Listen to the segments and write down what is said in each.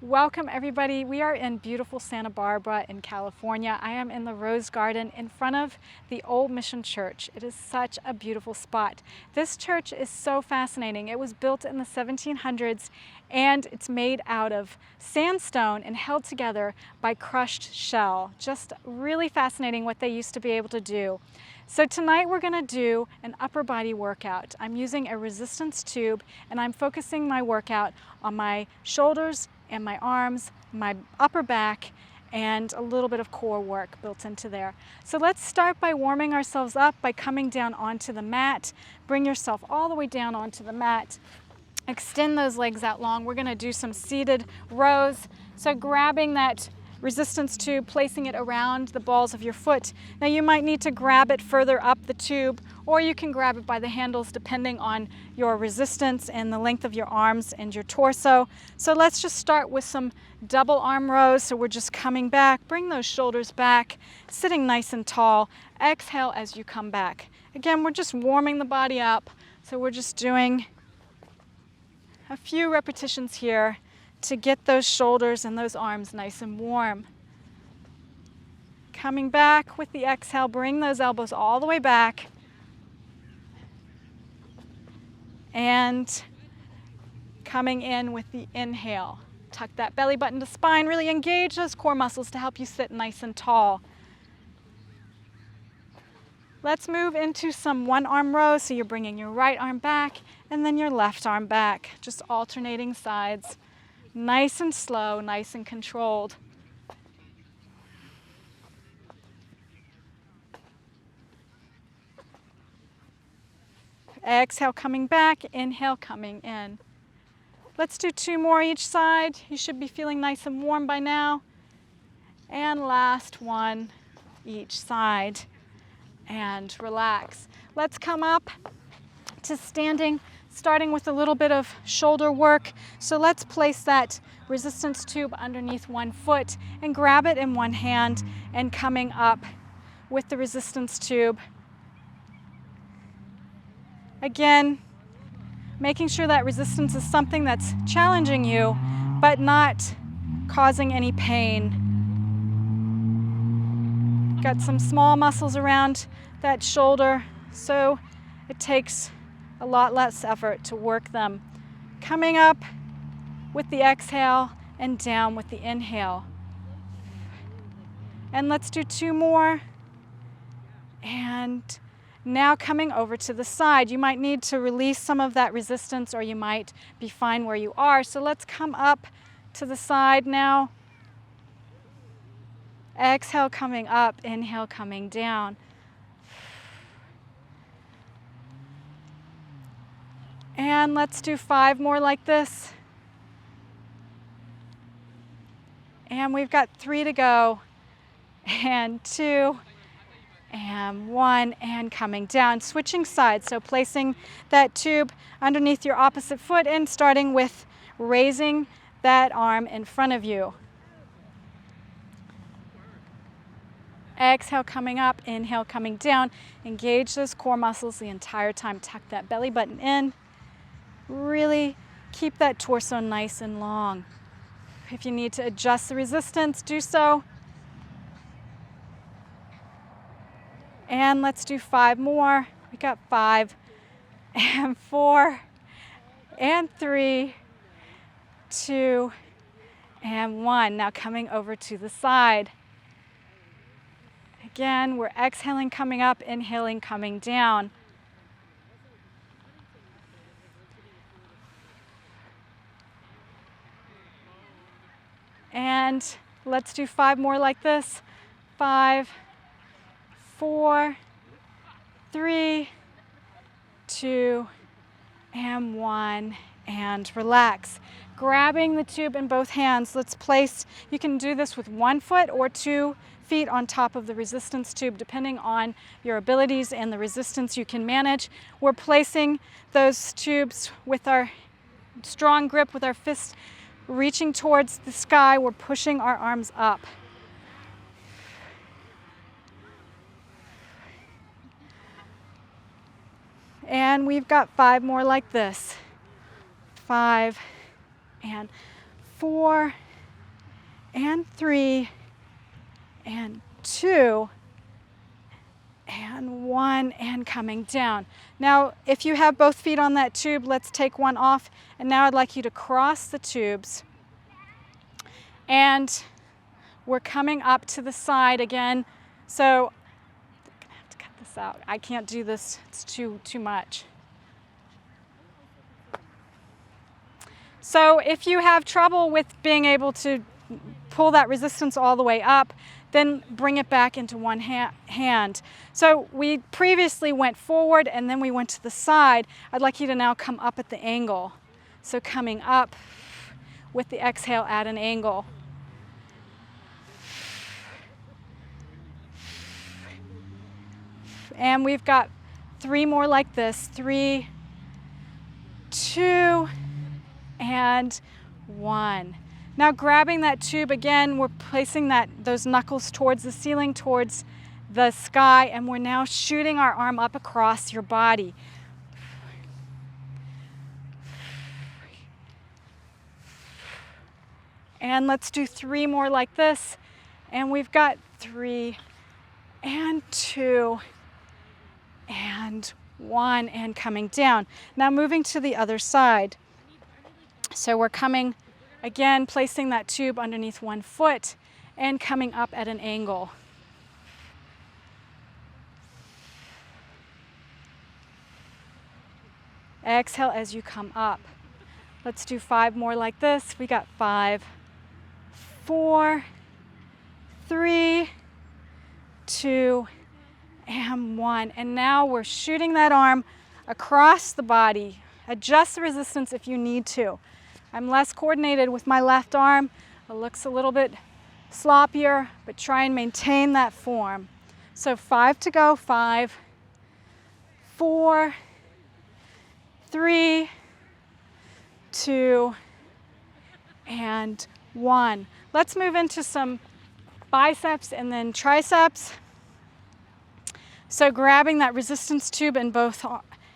Welcome everybody. We are in beautiful Santa Barbara in California. I am in the Rose Garden in front of the Old Mission Church. It is such a beautiful spot. This church is so fascinating. It was built in the 1700s and it's made out of sandstone and held together by crushed shell. Just really fascinating what they used to be able to do. So tonight we're going to do an upper body workout. I'm using a resistance tube and I'm focusing my workout on my shoulders and my arms, my upper back, and a little bit of core work built into there. So let's start by warming ourselves up by coming down onto the mat. Bring yourself all the way down onto the mat. Extend those legs out long. We're going to do some seated rows. So grabbing that resistance tube, placing it around the balls of your foot. Now you might need to grab it further up the tube, or you can grab it by the handles depending on your resistance and the length of your arms and your torso. So let's just start with some double arm rows. So we're just coming back, bring those shoulders back, sitting nice and tall. Exhale as you come back. Again, we're just warming the body up. So we're just doing a few repetitions here to get those shoulders and those arms nice and warm. Coming back with the exhale, bring those elbows all the way back. And coming in with the inhale. Tuck that belly button to spine, really engage those core muscles to help you sit nice and tall. Let's move into some one arm rows. So you're bringing your right arm back and then your left arm back, just alternating sides. Nice and slow, nice and controlled. Exhale, coming back, inhale, coming in. Let's do two more each side. You should be feeling nice and warm by now. And last one each side. And relax. Let's come up to standing, starting with a little bit of shoulder work. So let's place that resistance tube underneath one foot and grab it in one hand and coming up with the resistance tube. Again, making sure that resistance is something that's challenging you, but not causing any pain. Got some small muscles around that shoulder, so it takes a lot less effort to work them. Coming up with the exhale and down with the inhale. And let's do two more. And now coming over to the side. You might need to release some of that resistance or you might be fine where you are. So let's come up to the side now. Exhale coming up, inhale coming down. And let's do 5 more like this. And we've got 3 to go. And 2, and 1, and coming down. Switching sides, so placing that tube underneath your opposite foot and starting with raising that arm in front of you. Exhale coming up, inhale coming down. Engage those core muscles the entire time. Tuck that belly button in. Really keep that torso nice and long. If you need to adjust the resistance, do so. And let's do 5 more. We got 5 and 4 and 3, 2 and 1. Now coming over to the side. Again, we're exhaling coming up, inhaling coming down. And let's do 5 more like this. 5, 4, 3, 2, and 1, and relax. Grabbing the tube in both hands, let's place, you can do this with 1 foot or 2 feet on top of the resistance tube, depending on your abilities and the resistance you can manage. We're placing those tubes with our strong grip, with our fists reaching towards the sky. We're pushing our arms up. And we've got 5 more like this. 5 and 4 and 3 and 2 and 1 and coming down. Now, if you have both feet on that tube, let's take one off. And now I'd like you to cross the tubes. And we're coming up to the side again. So I'm gonna have to cut this out. I can't do this, it's too much. So if you have trouble with being able to pull that resistance all the way up, then bring it back into one hand. So we previously went forward and then we went to the side. I'd like you to now come up at the angle. So coming up with the exhale at an angle. And we've got 3 more like this. 3, 2, and 1. Now grabbing that tube again, we're placing those knuckles towards the ceiling, towards the sky, and we're now shooting our arm up across your body. And let's do 3 more like this. And we've got 3 and 2 and 1 and coming down. Now moving to the other side. So we're coming again, placing that tube underneath one foot and coming up at an angle. Exhale as you come up. Let's do 5 more like this. We got 5, 4, 3, 2, and 1. And now we're shooting that arm across the body. Adjust the resistance if you need to. I'm less coordinated with my left arm. It looks a little bit sloppier, but try and maintain that form. So 5 to go. 5, 4, 3, 2, and 1. Let's move into some biceps and then triceps. So grabbing that resistance tube in both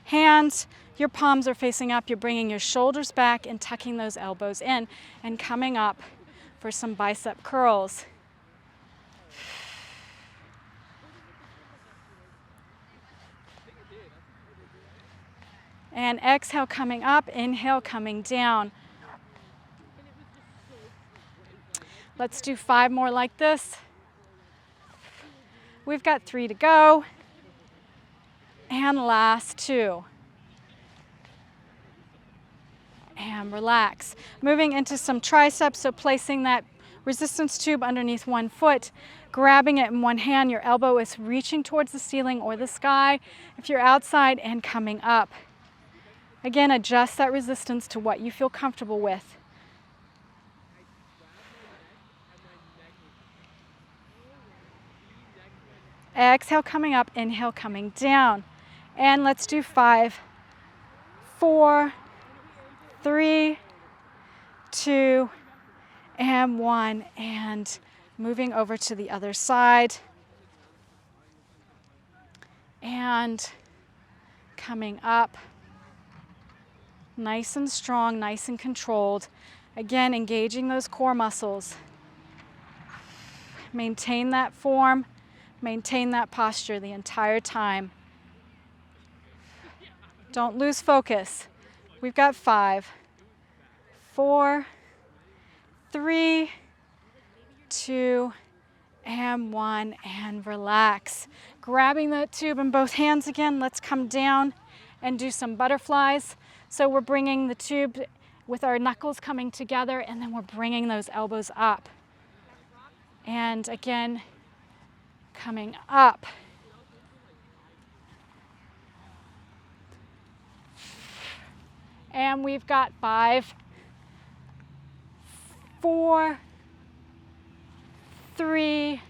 hands, your palms are facing up, you're bringing your shoulders back and tucking those elbows in and coming up for some bicep curls. And exhale coming up, inhale coming down. Let's do 5 more like this. We've got 3 to go. And last 2. And relax. Moving into some triceps, so placing that resistance tube underneath one foot, grabbing it in one hand, your elbow is reaching towards the ceiling or the sky if you're outside, and coming up. Again, adjust that resistance to what you feel comfortable with. Exhale coming up, inhale coming down. And let's do 5, 4, 3, 2, and 1. And moving over to the other side. And coming up. Nice and strong, nice and controlled. Again, engaging those core muscles. Maintain that form, maintain that posture the entire time. Don't lose focus. We've got 5, 4, 3, 2, and 1, and relax. Grabbing that tube in both hands again, let's come down and do some butterflies. So we're bringing the tube with our knuckles coming together, and then we're bringing those elbows up. And again, coming up. And we've got 5, 4, 3,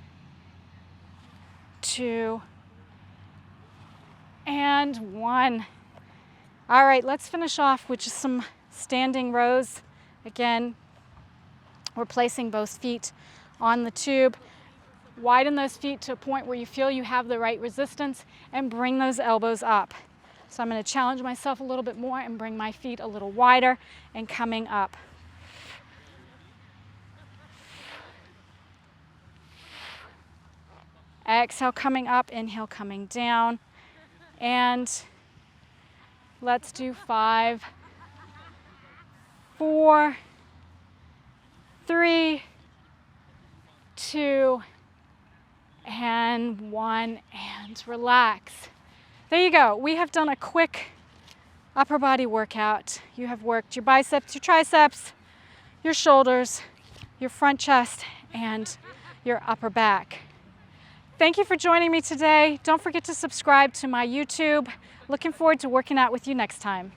2, and 1. All right, let's finish off with just some standing rows. Again, we're placing both feet on the tube. Widen those feet to a point where you feel you have the right resistance, and bring those elbows up. So I'm going to challenge myself a little bit more and bring my feet a little wider and coming up. Exhale, coming up, inhale, coming down. And let's do 5, 4, 3, 2, and 1, and relax. There you go. We have done a quick upper body workout. You have worked your biceps, your triceps, your shoulders, your front chest, and your upper back. Thank you for joining me today. Don't forget to subscribe to my YouTube. Looking forward to working out with you next time.